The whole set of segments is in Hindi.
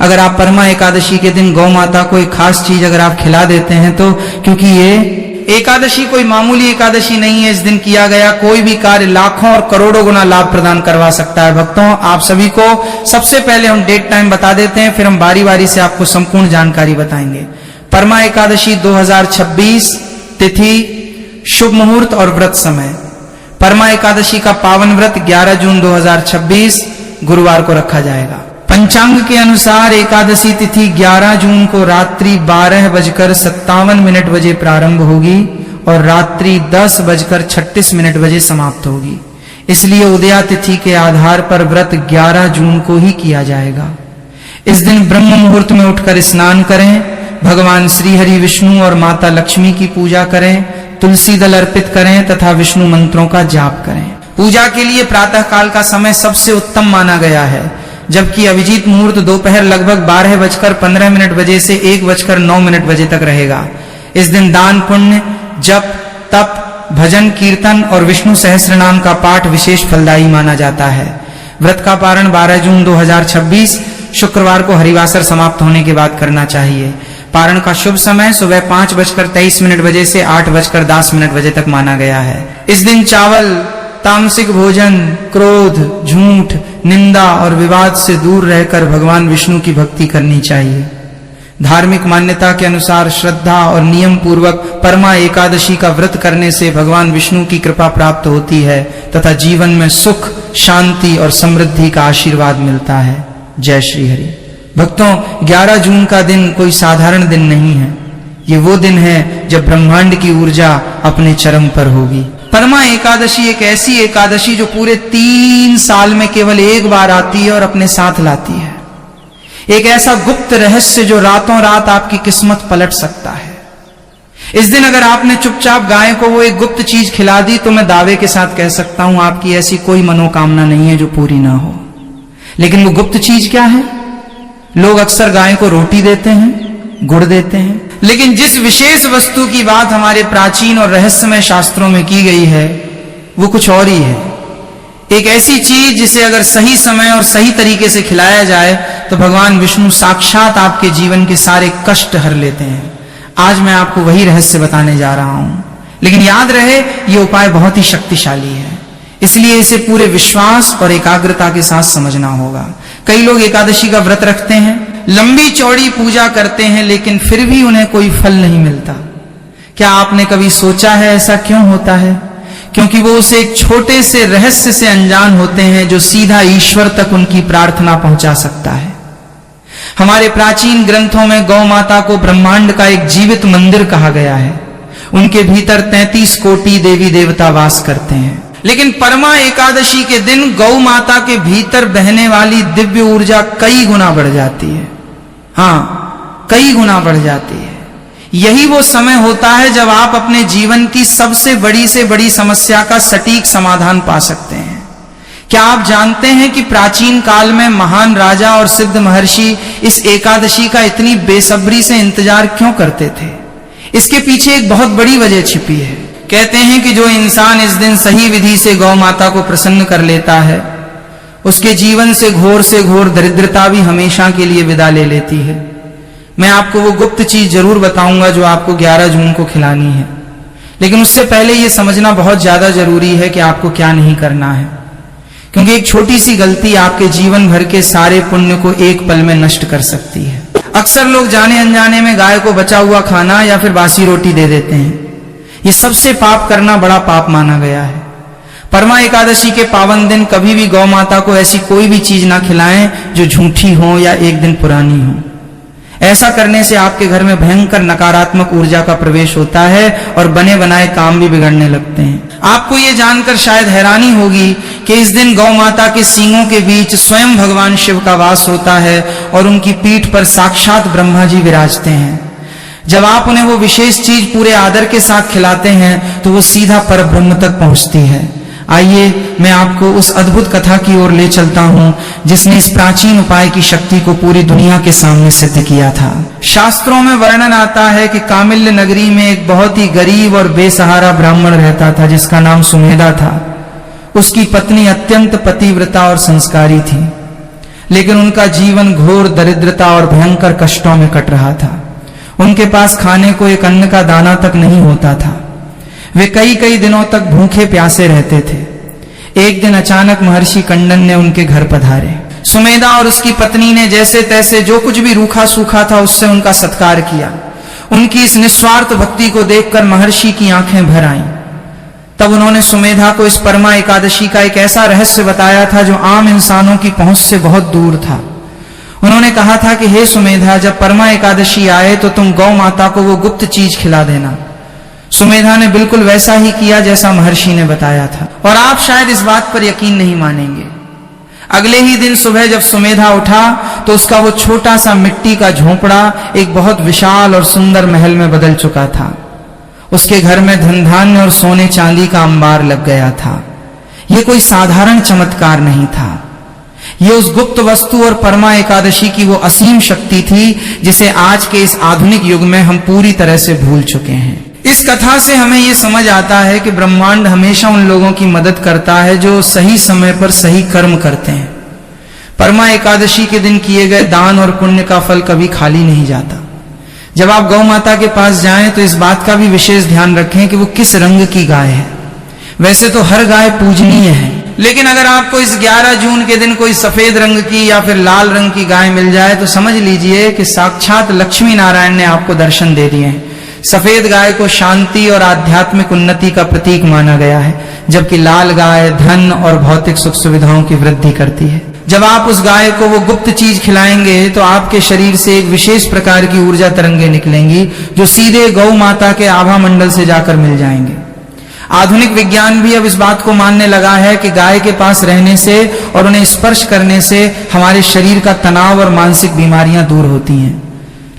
अगर आप परमा एकादशी के दिन गौ माता को एक खास चीज अगर आप खिला देते हैं तो, क्योंकि ये एकादशी कोई मामूली एकादशी नहीं है, इस दिन किया गया कोई भी कार्य लाखों और करोड़ों गुना लाभ प्रदान करवा सकता है। भक्तों, आप सभी को सबसे पहले हम डेट टाइम बता देते हैं, फिर हम बारी बारी से आपको संपूर्ण जानकारी बताएंगे। परमा एकादशी 2026, तिथि, शुभ मुहूर्त और व्रत समय। परमा एकादशी का पावन व्रत 11 जून 2026 गुरुवार को रखा जाएगा। पंचांग के अनुसार एकादशी तिथि 11 जून को रात्रि 12:57 बजे प्रारंभ होगी और रात्रि 10:36 बजे समाप्त होगी। इसलिए उदया तिथि के आधार पर व्रत 11 जून को ही किया जाएगा। इस दिन ब्रह्म मुहूर्त में उठकर स्नान करें, भगवान श्री हरि विष्णु और माता लक्ष्मी की पूजा करें, तुलसी दल अर्पित करें तथा विष्णु मंत्रों का जाप करें। पूजा के लिए प्रातः काल का समय सबसे उत्तम माना गया है, जबकि अभिजीत मुहूर्त दोपहर लगभग 12:15 बजे से 1:09 बजे तक रहेगा। इस दिन दान, पुण्य, जप, तप, भजन, कीर्तन और विष्णु सहस्त्र नाम का पाठ विशेष फलदायी माना जाता है। व्रत का पारण 12 जून 2026 शुक्रवार को हरिवासर समाप्त होने के बाद करना चाहिए। पारण का शुभ समय सुबह 5:23 बजे से 8:10 बजे तक माना गया है। इस दिन चावल, तामसिक भोजन, क्रोध, झूठ, निंदा और विवाद से दूर रहकर भगवान विष्णु की भक्ति करनी चाहिए। धार्मिक मान्यता के अनुसार श्रद्धा और नियम पूर्वक परमा एकादशी का व्रत करने से भगवान विष्णु की कृपा प्राप्त होती है तथा जीवन में सुख, शांति और समृद्धि का आशीर्वाद मिलता है। जय श्री हरि। भक्तों, 11 जून का दिन कोई साधारण दिन नहीं है। ये वो दिन है जब ब्रह्मांड की ऊर्जा अपने चरम पर होगी। परमा एकादशी एक ऐसी एकादशी जो पूरे 3 साल में केवल एक बार आती है और अपने साथ लाती है। एक ऐसा गुप्त रहस्य जो रातों रात आपकी किस्मत पलट सकता है। इस दिन अगर आपने चुपचाप गाय को वो एक गुप्त चीज खिला दी तो मैं दावे के साथ कह सकता हूं आपकी ऐसी कोई मनोकामना नहीं है जो पूरी ना हो। लेकिन वो गुप्त चीज क्या है? लोग अक्सर गाय को रोटी देते हैं, गुड़ देते हैं, लेकिन जिस विशेष वस्तु की बात हमारे प्राचीन और रहस्यमय शास्त्रों में की गई है वो कुछ और ही है। एक ऐसी चीज जिसे अगर सही समय और सही तरीके से खिलाया जाए तो भगवान विष्णु साक्षात आपके जीवन के सारे कष्ट हर लेते हैं। आज मैं आपको वही रहस्य बताने जा रहा हूं, लेकिन याद रहे ये उपाय बहुत ही शक्तिशाली है, इसलिए इसे पूरे विश्वास और एकाग्रता के साथ समझना होगा। कई लोग एकादशी का व्रत रखते हैं, लंबी चौड़ी पूजा करते हैं, लेकिन फिर भी उन्हें कोई फल नहीं मिलता। क्या आपने कभी सोचा है ऐसा क्यों होता है? क्योंकि वो उस एक छोटे से रहस्य से अनजान होते हैं जो सीधा ईश्वर तक उनकी प्रार्थना पहुंचा सकता है। हमारे प्राचीन ग्रंथों में गौ माता को ब्रह्मांड का एक जीवित मंदिर कहा गया है। उनके भीतर 33 कोटि देवी देवता वास करते हैं। लेकिन परमा एकादशी के दिन गौ माता के भीतर बहने वाली दिव्य ऊर्जा कई गुना बढ़ जाती है। हाँ, कई गुना बढ़ जाती है। यही वो समय होता है जब आप अपने जीवन की सबसे बड़ी से बड़ी समस्या का सटीक समाधान पा सकते हैं। क्या आप जानते हैं कि प्राचीन काल में महान राजा और सिद्ध महर्षि इस एकादशी का इतनी बेसब्री से इंतजार क्यों करते थे? इसके पीछे एक बहुत बड़ी वजह छिपी है। कहते हैं कि जो इंसान इस दिन सही विधि से गौ माता को प्रसन्न कर लेता है, उसके जीवन से घोर दरिद्रता भी हमेशा के लिए विदा ले लेती है। मैं आपको वो गुप्त चीज जरूर बताऊंगा जो आपको 11 जून को खिलानी है, लेकिन उससे पहले ये समझना बहुत ज्यादा जरूरी है कि आपको क्या नहीं करना है, क्योंकि एक छोटी सी गलती आपके जीवन भर के सारे पुण्य को एक पल में नष्ट कर सकती है। अक्सर लोग जाने अनजाने में गाय को बचा हुआ खाना या फिर बासी रोटी दे देते हैं। ये सबसे पाप करना बड़ा पाप माना गया है। परमा एकादशी के पावन दिन कभी भी गौ माता को ऐसी कोई भी चीज ना खिलाएं जो झूठी हो या एक दिन पुरानी हो। ऐसा करने से आपके घर में भयंकर नकारात्मक ऊर्जा का प्रवेश होता है और बने बनाए काम भी बिगड़ने लगते हैं। आपको ये जानकर शायद हैरानी होगी कि इस दिन गौ माता के सींगों के बीच स्वयं भगवान शिव का वास होता है और उनकी पीठ पर साक्षात ब्रह्मा जी विराजते हैं। जब आप उन्हें वो विशेष चीज पूरे आदर के साथ खिलाते हैं तो वो सीधा परब्रह्म तक पहुंचती है। आइए मैं आपको उस अद्भुत कथा की ओर ले चलता हूं जिसने इस प्राचीन उपाय की शक्ति को पूरी दुनिया के सामने सिद्ध किया था। शास्त्रों में वर्णन आता है कि कामिल्य नगरी में एक बहुत ही गरीब और बेसहारा ब्राह्मण रहता था जिसका नाम सुमेधा था। उसकी पत्नी अत्यंत पतिव्रता और संस्कारी थी। लेकिन उनका जीवन घोर दरिद्रता और भयंकर कष्टों में कट रहा था। उनके पास खाने को एक अन्न का दाना तक नहीं होता था। वे कई कई दिनों तक भूखे प्यासे रहते थे। एक दिन अचानक महर्षि कंडन ने उनके घर पधारे। सुमेधा और उसकी पत्नी ने जैसे तैसे जो कुछ भी रूखा सूखा था उससे उनका सत्कार किया। उनकी इस निस्वार्थ भक्ति को देखकर महर्षि की आंखें भर आईं। तब उन्होंने सुमेधा को इस परमा एकादशी का एक ऐसा रहस्य बताया था जो आम इंसानों की पहुंच से बहुत दूर था। उन्होंने कहा था कि हे सुमेधा, जब परमा एकादशी आए तो तुम गौ माता को वो गुप्त चीज खिला देना। सुमेधा ने बिल्कुल वैसा ही किया जैसा महर्षि ने बताया था। और आप शायद इस बात पर यकीन नहीं मानेंगे, अगले ही दिन सुबह जब सुमेधा उठा तो उसका वो छोटा सा मिट्टी का झोंपड़ा एक बहुत विशाल और सुंदर महल में बदल चुका था। उसके घर में धन धान्य और सोने चांदी का अंबार लग गया था। यह कोई साधारण चमत्कार नहीं था, ये उस गुप्त वस्तु और परमा एकादशी की वो असीम शक्ति थी जिसे आज के इस आधुनिक युग में हम पूरी तरह से भूल चुके हैं। इस कथा से हमें ये समझ आता है कि ब्रह्मांड हमेशा उन लोगों की मदद करता है जो सही समय पर सही कर्म करते हैं। परमा एकादशी के दिन किए गए दान और पुण्य का फल कभी खाली नहीं जाता। जब आप गौ माता के पास जाएं तो इस बात का भी विशेष ध्यान रखें कि वो किस रंग की गाय है। वैसे तो हर गाय पूजनीय है, लेकिन अगर आपको इस 11 जून के दिन कोई सफेद रंग की या फिर लाल रंग की गाय मिल जाए तो समझ लीजिए कि साक्षात लक्ष्मी नारायण ने आपको दर्शन दे दिए हैं। सफेद गाय को शांति और आध्यात्मिक उन्नति का प्रतीक माना गया है, जबकि लाल गाय धन और भौतिक सुख सुविधाओं की वृद्धि करती है। जब आप उस गाय को वो गुप्त चीज खिलाएंगे तो आपके शरीर से एक विशेष प्रकार की ऊर्जा तरंगे निकलेंगी जो सीधे गौ माता के आभा मंडल से जाकर मिल जाएंगे। आधुनिक विज्ञान भी अब इस बात को मानने लगा है कि गाय के पास रहने से और उन्हें स्पर्श करने से हमारे शरीर का तनाव और मानसिक बीमारियां दूर होती हैं।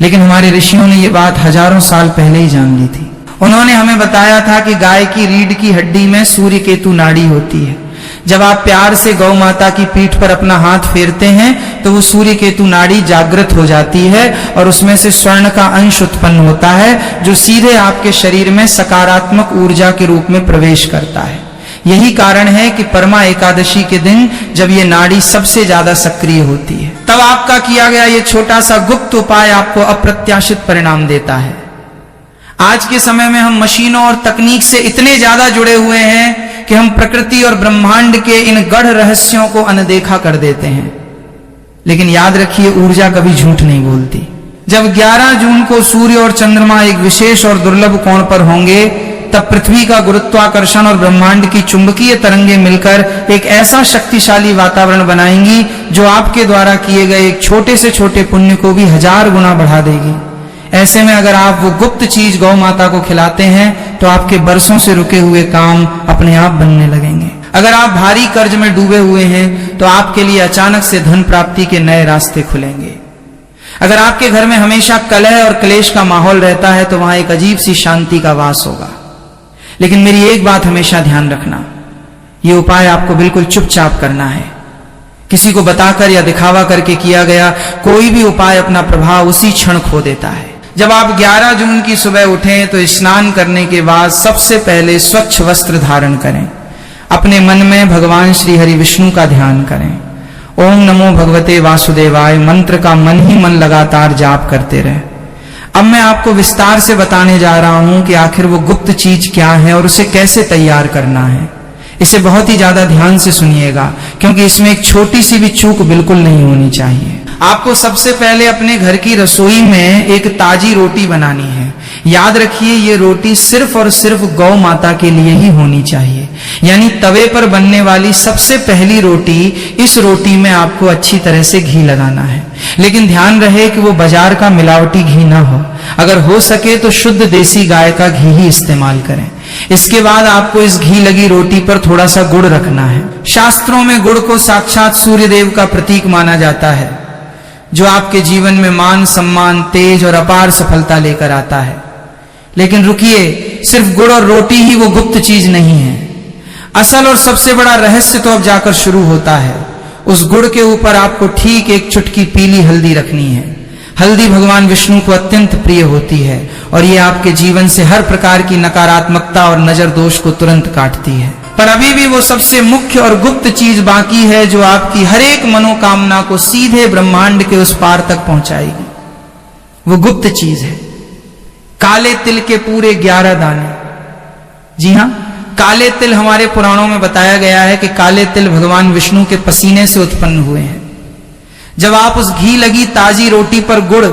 लेकिन हमारे ऋषियों ने ये बात हजारों साल पहले ही जान ली थी। उन्होंने हमें बताया था कि गाय की रीढ़ की हड्डी में सूर्य केतु नाड़ी होती है। जब आप प्यार से गौ माता की पीठ पर अपना हाथ फेरते हैं तो वो सूर्य केतु नाड़ी जागृत हो जाती है और उसमें से स्वर्ण का अंश उत्पन्न होता है जो सीधे आपके शरीर में सकारात्मक ऊर्जा के रूप में प्रवेश करता है। यही कारण है कि परमा एकादशी के दिन जब ये नाड़ी सबसे ज्यादा सक्रिय होती है तब आपका किया गया ये छोटा सा गुप्त उपाय आपको अप्रत्याशित परिणाम देता है। आज के समय में हम मशीनों और तकनीक से इतने ज्यादा जुड़े हुए हैं कि हम प्रकृति और ब्रह्मांड के इन गढ़ रहस्यों को अनदेखा कर देते हैं। लेकिन याद रखिए, ऊर्जा कभी झूठ नहीं बोलती। जब 11 जून को सूर्य और चंद्रमा एक विशेष और दुर्लभ कोण पर होंगे तब पृथ्वी का गुरुत्वाकर्षण और ब्रह्मांड की चुंबकीय तरंगें मिलकर एक ऐसा शक्तिशाली वातावरण बनाएंगी जो आपके द्वारा किए गए एक छोटे से छोटे पुण्य को भी 1000 गुना बढ़ा देगी। ऐसे में अगर आप वो गुप्त चीज गौ माता को खिलाते हैं तो आपके बरसों से रुके हुए काम अपने आप बनने लगेंगे। अगर आप भारी कर्ज में डूबे हुए हैं तो आपके लिए अचानक से धन प्राप्ति के नए रास्ते खुलेंगे। अगर आपके घर में हमेशा कलह और क्लेश का माहौल रहता है तो वहां एक अजीब सी शांति का वास होगा। लेकिन मेरी एक बात हमेशा ध्यान रखना, ये उपाय आपको बिल्कुल चुपचाप करना है। किसी को बताकर या दिखावा करके किया गया कोई भी उपाय अपना प्रभाव उसी क्षण खो देता है। जब आप 11 जून की सुबह उठें तो स्नान करने के बाद सबसे पहले स्वच्छ वस्त्र धारण करें। अपने मन में भगवान श्री हरि विष्णु का ध्यान करें। ओम नमो भगवते वासुदेवाय मंत्र का मन ही मन लगातार जाप करते रहे। अब मैं आपको विस्तार से बताने जा रहा हूं कि आखिर वो गुप्त चीज क्या है और उसे कैसे तैयार करना है। इसे बहुत ही ज्यादा ध्यान से सुनिएगा क्योंकि इसमें एक छोटी सी भी चूक बिल्कुल नहीं होनी चाहिए। आपको सबसे पहले अपने घर की रसोई में एक ताजी रोटी बनानी है। याद रखिए, ये रोटी सिर्फ और सिर्फ गौ माता के लिए ही होनी चाहिए। यानी तवे पर बनने वाली सबसे पहली रोटी, इस रोटी में आपको अच्छी तरह से घी लगाना है। लेकिन ध्यान रहे कि वो बाजार का मिलावटी घी ना हो। अगर हो सके तो शुद्ध देसी गाय का घी ही इस्तेमाल करें। इसके बाद आपको इस घी लगी रोटी पर थोड़ा सा गुड़ रखना है। शास्त्रों में गुड़ को साक्षात सूर्य देव का प्रतीक माना जाता है जो आपके जीवन में मान सम्मान, तेज और अपार सफलता लेकर आता है। लेकिन रुकिए, सिर्फ गुड़ और रोटी ही वो गुप्त चीज नहीं है। असल और सबसे बड़ा रहस्य तो अब जाकर शुरू होता है। उस गुड़ के ऊपर आपको ठीक एक चुटकी पीली हल्दी रखनी है। हल्दी भगवान विष्णु को अत्यंत प्रिय होती है और ये आपके जीवन से हर प्रकार की नकारात्मकता और नजर दोष को तुरंत काटती है। पर अभी भी वो सबसे मुख्य और गुप्त चीज बाकी है जो आपकी हर एक मनोकामना को सीधे ब्रह्मांड के उस पार तक पहुंचाएगी। वो गुप्त चीज है काले तिल के पूरे 11 दाने। जी हां, काले तिल हमारे पुराणों में बताया गया है कि काले तिल भगवान विष्णु के पसीने से उत्पन्न हुए हैं। जब आप उस घी लगी ताजी रोटी पर गुड़,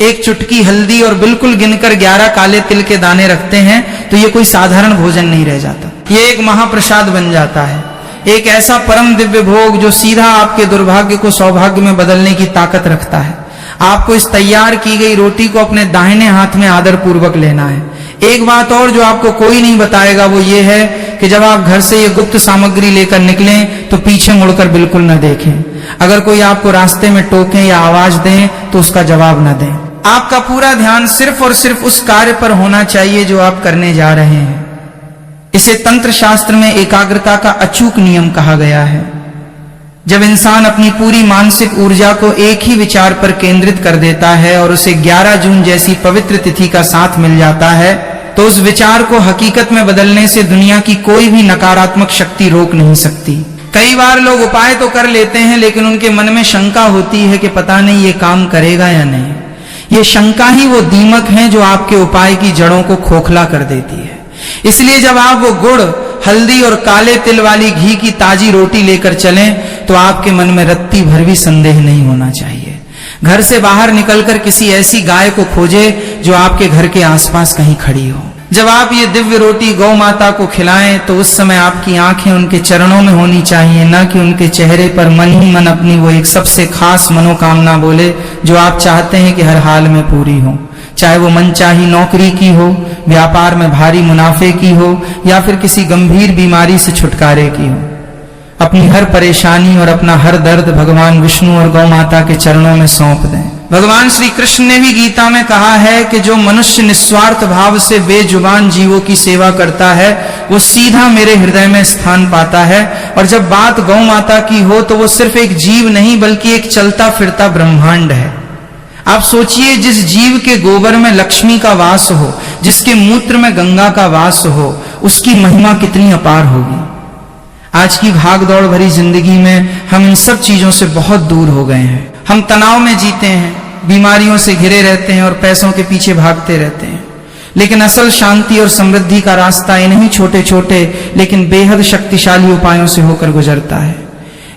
एक चुटकी हल्दी और बिल्कुल गिनकर 11 काले तिल के दाने रखते हैं तो ये कोई साधारण भोजन नहीं रह जाता, ये एक महाप्रसाद बन जाता है, एक ऐसा परम दिव्य भोग जो सीधा आपके दुर्भाग्य को सौभाग्य में बदलने की ताकत रखता है। आपको इस तैयार की गई रोटी को अपने दाहिने हाथ में आदर पूर्वक लेना है। एक बात और जो आपको कोई नहीं बताएगा वो ये है कि जब आप घर से ये गुप्त सामग्री लेकर निकलें तो पीछे मुड़कर बिल्कुल न देखें। अगर कोई आपको रास्ते में टोके या आवाज दें तो उसका जवाब न दें। आपका पूरा ध्यान सिर्फ और सिर्फ उस कार्य पर होना चाहिए जो आप करने जा रहे हैं। इसे तंत्र शास्त्र में एकाग्रता का अचूक नियम कहा गया है। जब इंसान अपनी पूरी मानसिक ऊर्जा को एक ही विचार पर केंद्रित कर देता है और उसे 11 जून जैसी पवित्र तिथि का साथ मिल जाता है तो उस विचार को हकीकत में बदलने से दुनिया की कोई भी नकारात्मक शक्ति रोक नहीं सकती। कई बार लोग उपाय तो कर लेते हैं लेकिन उनके मन में शंका होती है कि पता नहीं ये काम करेगा या नहीं। ये शंका ही वो दीमक है जो आपके उपाय की जड़ों को खोखला कर देती है। इसलिए जब आप वो गुड़, हल्दी और काले तिल वाली घी की ताजी रोटी लेकर चलें तो आपके मन में रत्ती भर भी संदेह नहीं होना चाहिए। घर से बाहर निकलकर किसी ऐसी गाय को खोजे जो आपके घर के आसपास कहीं खड़ी हो। जब आप ये दिव्य रोटी गौ माता को खिलाएं तो उस समय आपकी आंखें उनके चरणों में होनी चाहिए, न कि उनके चेहरे पर मन ही मन अपनी वो एक सबसे खास मनोकामना बोले जो आप चाहते हैं कि हर हाल में पूरी हो। चाहे वो मनचाही नौकरी की हो, व्यापार में भारी मुनाफे की हो या फिर किसी गंभीर बीमारी से छुटकारे की हो। अपनी हर परेशानी और अपना हर दर्द भगवान विष्णु और गौ माता के चरणों में सौंप दें। भगवान श्री कृष्ण ने भी गीता में कहा है कि जो मनुष्य निस्वार्थ भाव से बेजुबान जीवों की सेवा करता है वो सीधा मेरे हृदय में स्थान पाता है। और जब बात गौ माता की हो तो वो सिर्फ एक जीव नहीं बल्कि एक चलता फिरता ब्रह्मांड है। आप सोचिए, जिस जीव के गोबर में लक्ष्मी का वास हो, जिसके मूत्र में गंगा का वास हो, उसकी महिमा कितनी अपार होगी। आज की भाग दौड़ भरी जिंदगी में हम इन सब चीजों से बहुत दूर हो गए हैं। हम तनाव में जीते हैं, बीमारियों से घिरे रहते हैं और पैसों के पीछे भागते रहते हैं। लेकिन असल शांति और समृद्धि का रास्ता इन्हीं छोटे छोटे लेकिन बेहद शक्तिशाली उपायों से होकर गुजरता है।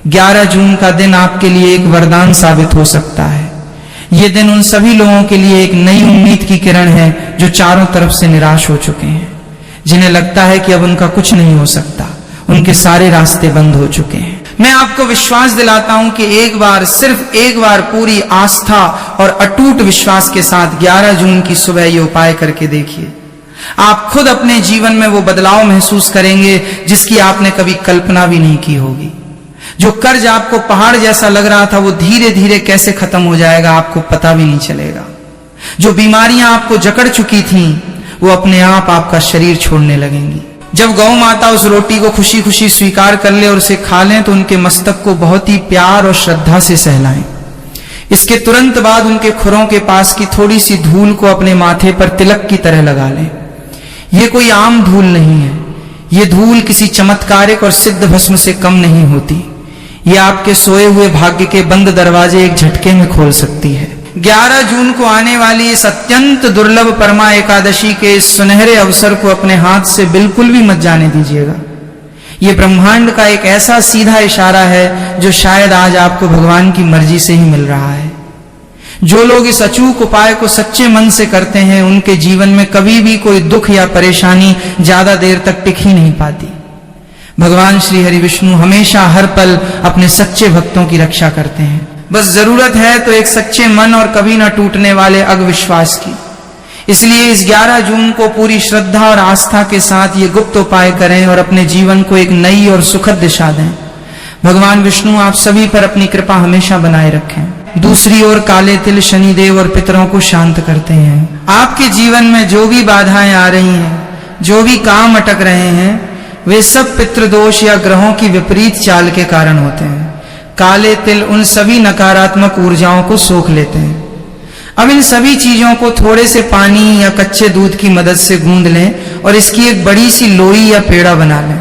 11 जून का दिन आपके लिए एक वरदान साबित हो सकता है। ये दिन उन सभी लोगों के लिए एक नई उम्मीद की किरण है जो चारों तरफ से निराश हो चुके हैं, जिन्हें लगता है कि अब उनका कुछ नहीं हो सकता, उनके सारे रास्ते बंद हो चुके हैं। मैं आपको विश्वास दिलाता हूं कि एक बार, सिर्फ एक बार पूरी आस्था और अटूट विश्वास के साथ 11 जून की सुबह ये उपाय करके देखिए। आप खुद अपने जीवन में वो बदलाव महसूस करेंगे जिसकी आपने कभी कल्पना भी नहीं की होगी। जो कर्ज आपको पहाड़ जैसा लग रहा था वो धीरे धीरे कैसे खत्म हो जाएगा आपको पता भी नहीं चलेगा। जो बीमारियां आपको जकड़ चुकी थीं वो अपने आप आपका शरीर छोड़ने लगेंगी। जब गौ माता उस रोटी को खुशी खुशी स्वीकार कर ले और उसे खा लें तो उनके मस्तक को बहुत ही प्यार और श्रद्धा से सहलाएं। इसके तुरंत बाद उनके खुरों के पास की थोड़ी सी धूल को अपने माथे पर तिलक की तरह लगा लें। ये कोई आम धूल नहीं है, ये धूल किसी चमत्कारिक और सिद्ध भस्म से कम नहीं होती। ये आपके सोए हुए भाग्य के बंद दरवाजे एक झटके में खोल सकती है। 11 जून को आने वाली इस अत्यंत दुर्लभ परमा एकादशी के इस सुनहरे अवसर को अपने हाथ से बिल्कुल भी मत जाने दीजिएगा। ये ब्रह्मांड का एक ऐसा सीधा इशारा है जो शायद आज आपको भगवान की मर्जी से ही मिल रहा है। जो लोग इस अचूक उपाय को सच्चे मन से करते हैं उनके जीवन में कभी भी कोई दुख या परेशानी ज्यादा देर तक टिक ही नहीं पाती। भगवान श्री हरि विष्णु हमेशा हर पल अपने सच्चे भक्तों की रक्षा करते हैं। बस जरूरत है तो एक सच्चे मन और कभी न टूटने वाले अविश्वास की। इसलिए इस 11 जून को पूरी श्रद्धा और आस्था के साथ ये गुप्त उपाय करें और अपने जीवन को एक नई और सुखद दिशा दें। भगवान विष्णु आप सभी पर अपनी कृपा हमेशा बनाए रखें। दूसरी ओर काले तिल शनिदेव और पितरों को शांत करते हैं। आपके जीवन में जो भी बाधाएं आ रही हैं, जो भी काम अटक रहे हैं, वे सब पितृदोष या ग्रहों की विपरीत चाल के कारण होते हैं। काले तिल उन सभी नकारात्मक ऊर्जाओं को सोख लेते हैं। अब इन सभी चीजों को थोड़े से पानी या कच्चे दूध की मदद से गूंद लें और इसकी एक बड़ी सी लोई या पेड़ा बना लें।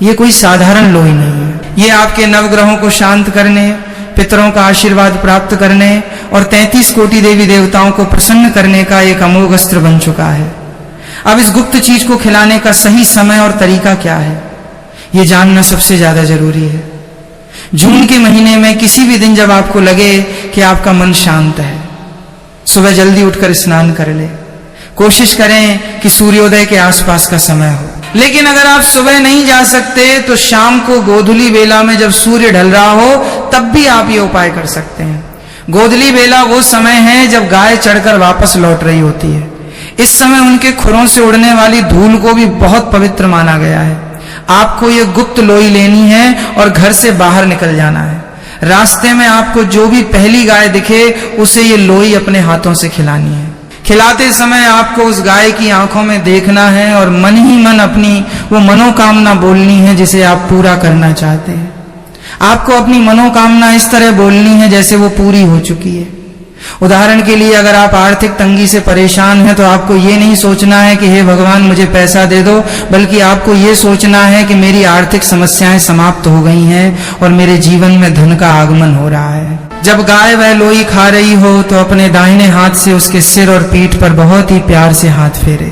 ये कोई साधारण लोई नहीं है। ये आपके नवग्रहों को शांत करने, पितरों का आशीर्वाद प्राप्त करने और 33 कोटि देवी देवताओं को प्रसन्न करने का एक अमोघ अस्त्र बन चुका है। अब इस गुप्त चीज को खिलाने का सही समय और तरीका क्या है, ये जानना सबसे ज्यादा जरूरी है। जून के महीने में किसी भी दिन जब आपको लगे कि आपका मन शांत है, सुबह जल्दी उठकर स्नान कर ले। कोशिश करें कि सूर्योदय के आसपास का समय हो। लेकिन अगर आप सुबह नहीं जा सकते तो शाम को गोधूली बेला में जब सूर्य ढल रहा हो तब भी आप ये उपाय कर सकते हैं। गोधूली बेला वो समय है जब गाय चढ़कर वापस लौट रही होती है। इस समय उनके खुरों से उड़ने वाली धूल को भी बहुत पवित्र माना गया है। आपको ये गुप्त लोई लेनी है और घर से बाहर निकल जाना है। रास्ते में आपको जो भी पहली गाय दिखे उसे ये लोई अपने हाथों से खिलानी है। खिलाते समय आपको उस गाय की आंखों में देखना है और मन ही मन अपनी वो मनोकामना बोलनी है जिसे आप पूरा करना चाहते हैं। आपको अपनी मनोकामना इस तरह बोलनी है जैसे वो पूरी हो चुकी है। उदाहरण के लिए अगर आप आर्थिक तंगी से परेशान हैं तो आपको ये नहीं सोचना है कि हे भगवान मुझे पैसा दे दो, बल्कि आपको ये सोचना है कि मेरी आर्थिक समस्याएं समाप्त हो गई हैं और मेरे जीवन में धन का आगमन हो रहा है। जब गाय वह लोई खा रही हो तो अपने दाहिने हाथ से उसके सिर और पीठ पर बहुत ही प्यार से हाथ फेरे।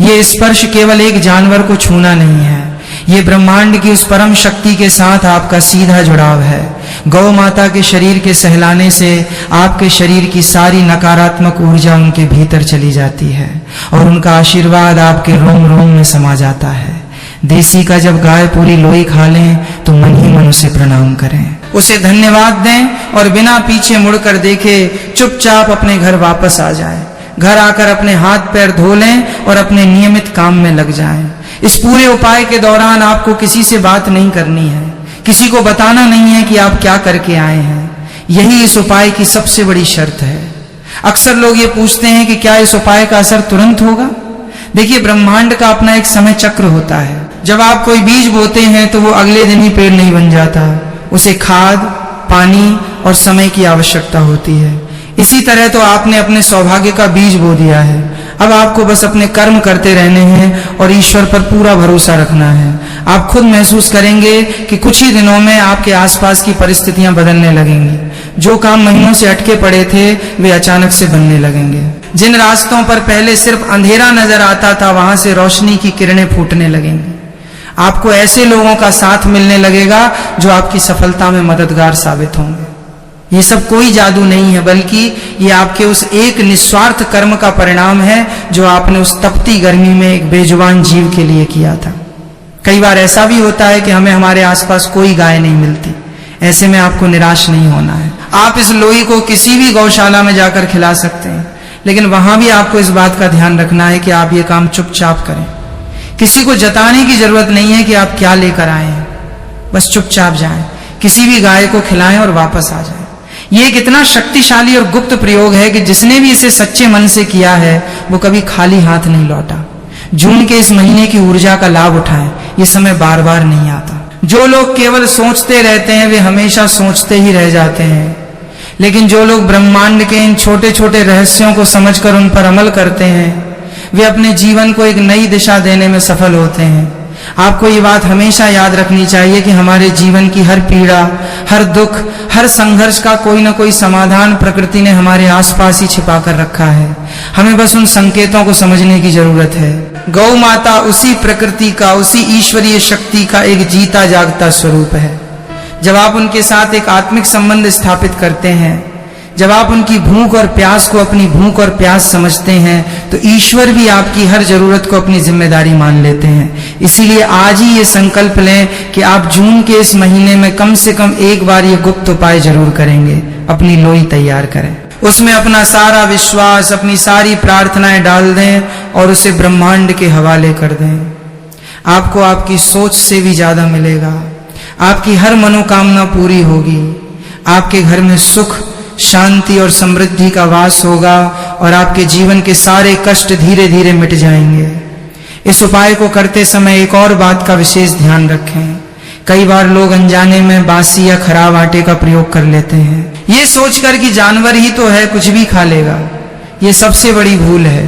ये स्पर्श केवल एक जानवर को छूना नहीं है, ये ब्रह्मांड की उस परम शक्ति के साथ आपका सीधा जुड़ाव है। गौ माता के शरीर के सहलाने से आपके शरीर की सारी नकारात्मक ऊर्जा उनके भीतर चली जाती है और उनका आशीर्वाद आपके रोम रोम में समा जाता है। देसी का जब गाय पूरी लोई खा लें तो मन ही मन उसे प्रणाम करें, उसे धन्यवाद दें और बिना पीछे मुड़कर देखे चुपचाप अपने घर वापस आ जाएं। घर आकर अपने हाथ पैर धो लें और अपने नियमित काम में लग जाएं। इस पूरे उपाय के दौरान आपको किसी से बात नहीं करनी है, किसी को बताना नहीं है कि आप क्या करके आए हैं। यही इस उपाय की सबसे बड़ी शर्त है। अक्सर लोग ये पूछते हैं कि क्या इस उपाय का असर तुरंत होगा। देखिए, ब्रह्मांड का अपना एक समय चक्र होता है। जब आप कोई बीज बोते हैं तो वो अगले दिन ही पेड़ नहीं बन जाता, उसे खाद, पानी और समय की आवश्यकता होती है। इसी तरह तो आपने अपने सौभाग्य का बीज बो दिया है। अब आपको बस अपने कर्म करते रहने हैं और ईश्वर पर पूरा भरोसा रखना है। आप खुद महसूस करेंगे कि कुछ ही दिनों में आपके आसपास की परिस्थितियां बदलने लगेंगी। जो काम महीनों से अटके पड़े थे वे अचानक से बनने लगेंगे। जिन रास्तों पर पहले सिर्फ अंधेरा नजर आता था वहां से रोशनी की किरणें फूटने लगेंगी। आपको ऐसे लोगों का साथ मिलने लगेगा जो आपकी सफलता में मददगार साबित होंगे। ये सब कोई जादू नहीं है, बल्कि ये आपके उस एक निस्वार्थ कर्म का परिणाम है जो आपने उस तपती गर्मी में एक बेजुबान जीव के लिए किया था। कई बार ऐसा भी होता है कि हमें हमारे आसपास कोई गाय नहीं मिलती। ऐसे में आपको निराश नहीं होना है। आप इस लोई को किसी भी गौशाला में जाकर खिला सकते हैं, लेकिन वहां भी आपको इस बात का ध्यान रखना है कि आप ये काम चुपचाप करें। किसी को जताने की जरूरत नहीं है कि आप क्या लेकर आए हैं, बस चुपचाप जाएं, किसी भी गाय को खिलाएं और वापस आ जाएं। ये एक इतना शक्तिशाली और गुप्त प्रयोग है कि जिसने भी इसे सच्चे मन से किया है वो कभी खाली हाथ नहीं लौटा। जून के इस महीने की ऊर्जा का लाभ उठाएं, ये समय बार बार नहीं आता। जो लोग केवल सोचते रहते हैं वे हमेशा सोचते ही रह जाते हैं, लेकिन जो लोग ब्रह्मांड के इन छोटे छोटे रहस्यों को समझकर उन पर अमल करते हैं वे अपने जीवन को एक नई दिशा देने में सफल होते हैं। आपको ये बात हमेशा याद रखनी चाहिए कि हमारे जीवन की हर पीड़ा, हर दुख, हर संघर्ष का कोई ना कोई समाधान प्रकृति ने हमारे आसपास ही छिपा कर रखा है। हमें बस उन संकेतों को समझने की जरूरत है। गौ माता उसी प्रकृति का, उसी ईश्वरीय शक्ति का एक जीता जागता स्वरूप है। जब आप उनके साथ एक आत्मिक संबंध स्थापित करते हैं, जब आप उनकी भूख और प्यास को अपनी भूख और प्यास समझते हैं तो ईश्वर भी आपकी हर जरूरत को अपनी जिम्मेदारी मान लेते हैं। इसीलिए आज ही ये संकल्प लें कि आप जून के इस महीने में कम से कम एक बार ये गुप्त उपाय जरूर करेंगे। अपनी लोई तैयार करें, उसमें अपना सारा विश्वास, अपनी सारी प्रार्थनाएं डाल दें और उसे ब्रह्मांड के हवाले कर दें। आपको आपकी सोच से भी ज्यादा मिलेगा। आपकी हर मनोकामना पूरी होगी। आपके घर में सुख, शांति और समृद्धि का वास होगा और आपके जीवन के सारे कष्ट धीरे धीरे मिट जाएंगे। इस उपाय को करते समय एक और बात का विशेष ध्यान रखें। कई बार लोग अनजाने में बासी या खराब आटे का प्रयोग कर लेते हैं, ये सोचकर कि जानवर ही तो है, कुछ भी खा लेगा। ये सबसे बड़ी भूल है।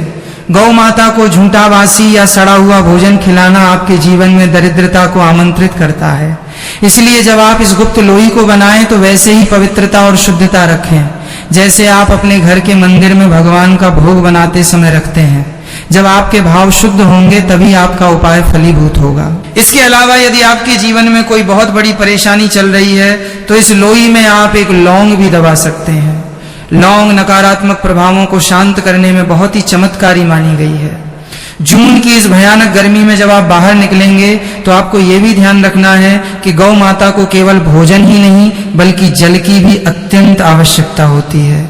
गौ माता को झूठा बासी या सड़ा हुआ भोजन खिलाना आपके जीवन में दरिद्रता को आमंत्रित करता है। इसलिए जब आप इस गुप्त लोई को बनाएं तो वैसे ही पवित्रता और शुद्धता रखें जैसे आप अपने घर के मंदिर में भगवान का भोग बनाते समय रखते हैं। जब आपके भाव शुद्ध होंगे तभी आपका उपाय फलीभूत होगा। इसके अलावा यदि आपके जीवन में कोई बहुत बड़ी परेशानी चल रही है तो इस लोई में आप एक लौंग भी दबा सकते हैं। लौंग नकारात्मक प्रभावों को शांत करने में बहुत ही चमत्कारी मानी गई है। जून की इस भयानक गर्मी में जब आप बाहर निकलेंगे तो आपको यह भी ध्यान रखना है कि गौ माता को केवल भोजन ही नहीं बल्कि जल की भी अत्यंत आवश्यकता होती है।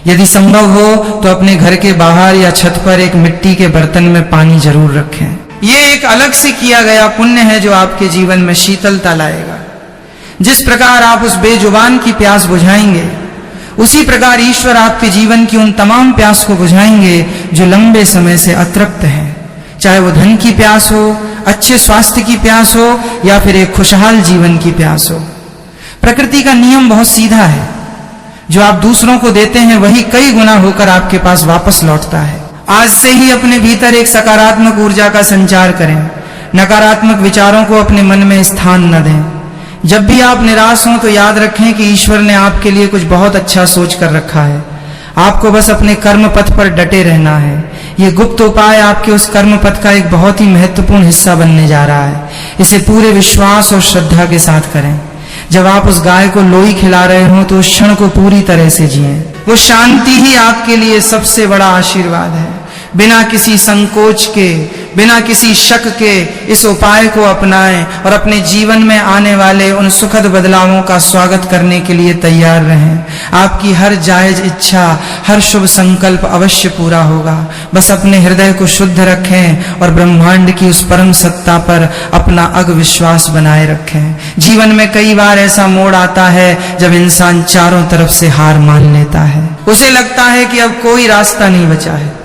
यदि संभव हो तो अपने घर के बाहर या छत पर एक मिट्टी के बर्तन में पानी जरूर रखें। ये एक अलग से किया गया पुण्य है जो आपके जीवन में शीतलता लाएगा। जिस प्रकार आप उस बेजुबान की प्यास बुझाएंगे उसी प्रकार ईश्वर आपके जीवन की उन तमाम प्यास को बुझाएंगे जो लंबे समय से अतृप्त हैं। चाहे वो धन की प्यास हो, अच्छे स्वास्थ्य की प्यास हो या फिर एक खुशहाल जीवन की प्यास हो। प्रकृति का नियम बहुत सीधा है। जो आप दूसरों को देते हैं वही कई गुना होकर आपके पास वापस लौटता है। आज से ही अपने भीतर एक सकारात्मक ऊर्जा का संचार करें। नकारात्मक विचारों को अपने मन में स्थान न दें। जब भी आप निराश हों तो याद रखें कि ईश्वर ने आपके लिए कुछ बहुत अच्छा सोच कर रखा है। आपको बस अपने कर्म पथ पर डटे रहना है। ये गुप्त उपाय आपके उस कर्म पथ का एक बहुत ही महत्वपूर्ण हिस्सा बनने जा रहा है। इसे पूरे विश्वास और श्रद्धा के साथ करें। जब आप उस गाय को लोई खिला रहे हो तो उस क्षण को पूरी तरह से जिएं। वो शांति ही आपके लिए सबसे बड़ा आशीर्वाद है। बिना किसी संकोच के, बिना किसी शक के इस उपाय को अपनाएं और अपने जीवन में आने वाले उन सुखद बदलावों का स्वागत करने के लिए तैयार रहें। आपकी हर जायज इच्छा, हर शुभ संकल्प अवश्य पूरा होगा। बस अपने हृदय को शुद्ध रखें और ब्रह्मांड की उस परम सत्ता पर अपना अग विश्वास बनाए रखें। जीवन में कई बार ऐसा मोड़ आता है जब इंसान चारों तरफ से हार मान लेता है। उसे लगता है कि अब कोई रास्ता नहीं बचा है,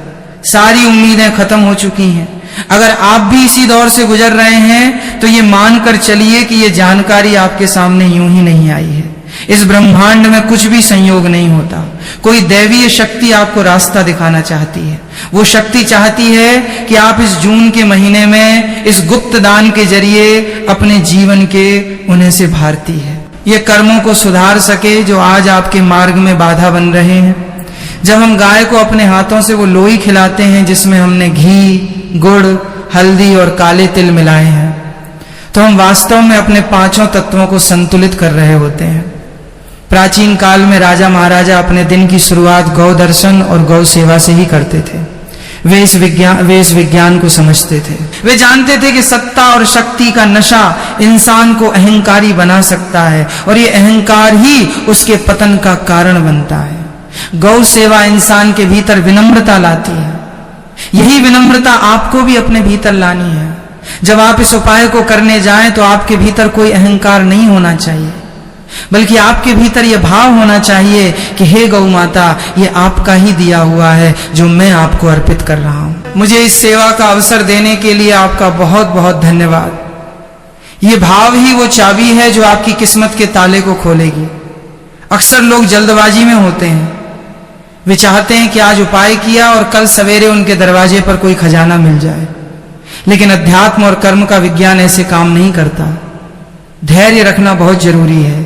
सारी उम्मीदें खत्म हो चुकी हैं। अगर आप भी इसी दौर से गुजर रहे हैं तो ये मानकर चलिए कि ये जानकारी आपके सामने यूं ही नहीं आई है। इस ब्रह्मांड में कुछ भी संयोग नहीं होता। कोई दैवीय शक्ति आपको रास्ता दिखाना चाहती है। वो शक्ति चाहती है कि आप इस जून के महीने में इस गुप्त दान के जरिए अपने जीवन के उन्हें से भारती है। ये कर्मों को सुधार सके जो आज आपके मार्ग में बाधा बन रहे हैं। जब हम गाय को अपने हाथों से वो लोई खिलाते हैं जिसमें हमने घी, गुड़, हल्दी और काले तिल मिलाए हैं तो हम वास्तव में अपने पांचों तत्वों को संतुलित कर रहे होते हैं। प्राचीन काल में राजा महाराजा अपने दिन की शुरुआत गौ दर्शन और गौ सेवा से ही करते थे। वे इस विज्ञान को समझते थे। वे जानते थे कि सत्ता और शक्ति का नशा इंसान को अहंकारी बना सकता है और ये अहंकार ही उसके पतन का कारण बनता है। गौ सेवा इंसान के भीतर विनम्रता लाती है। यही विनम्रता आपको भी अपने भीतर लानी है। जब आप इस उपाय को करने जाएं तो आपके भीतर कोई अहंकार नहीं होना चाहिए, बल्कि आपके भीतर यह भाव होना चाहिए कि हे गौ माता, ये आपका ही दिया हुआ है जो मैं आपको अर्पित कर रहा हूं। मुझे इस सेवा का अवसर देने के लिए आपका बहुत बहुत धन्यवाद। ये भाव ही वो चाबी है जो आपकी किस्मत के ताले को खोलेगी। अक्सर लोग जल्दबाजी में होते हैं। वे चाहते हैं कि आज उपाय किया और कल सवेरे उनके दरवाजे पर कोई खजाना मिल जाए, लेकिन अध्यात्म और कर्म का विज्ञान ऐसे काम नहीं करता। धैर्य रखना बहुत जरूरी है।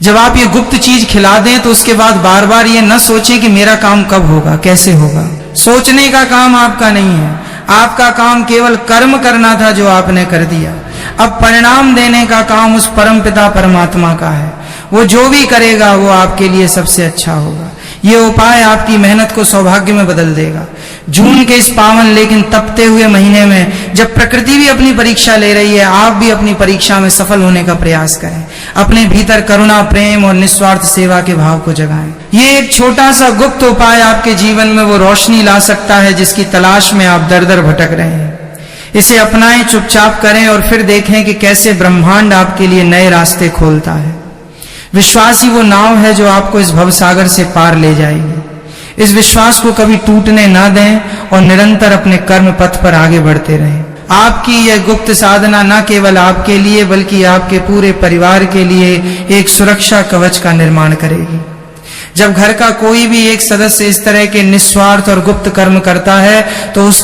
जब आप ये गुप्त चीज खिला दें तो उसके बाद बार बार ये न सोचें कि मेरा काम कब होगा, कैसे होगा। सोचने का काम आपका नहीं है। आपका काम केवल कर्म करना था जो आपने कर दिया। अब परिणाम देने का काम उस परमपिता परमात्मा का है। वो जो भी करेगा वो आपके लिए सबसे अच्छा होगा। ये उपाय आपकी मेहनत को सौभाग्य में बदल देगा। जून के इस पावन लेकिन तपते हुए महीने में जब प्रकृति भी अपनी परीक्षा ले रही है, आप भी अपनी परीक्षा में सफल होने का प्रयास करें। अपने भीतर करुणा, प्रेम और निस्वार्थ सेवा के भाव को जगाएं। ये एक छोटा सा गुप्त उपाय आपके जीवन में वो रोशनी ला सकता है जिसकी तलाश में आप दर दर भटक रहे हैं। इसे अपनाएं, चुपचाप करें और फिर देखें कि कैसे ब्रह्मांड आपके लिए नए रास्ते खोलता है। विश्वास ही वो नाव है जो आपको इस भवसागर से पार ले जाएगी। इस विश्वास को कभी टूटने ना दें और निरंतर अपने कर्म पथ पर आगे बढ़ते रहें। आपकी यह गुप्त साधना न केवल आपके लिए बल्कि आपके पूरे परिवार के लिए एक सुरक्षा कवच का निर्माण करेगी। जब घर का कोई भी एक सदस्य इस तरह के निस्वार्थ और गुप्त कर्म करता है तो उस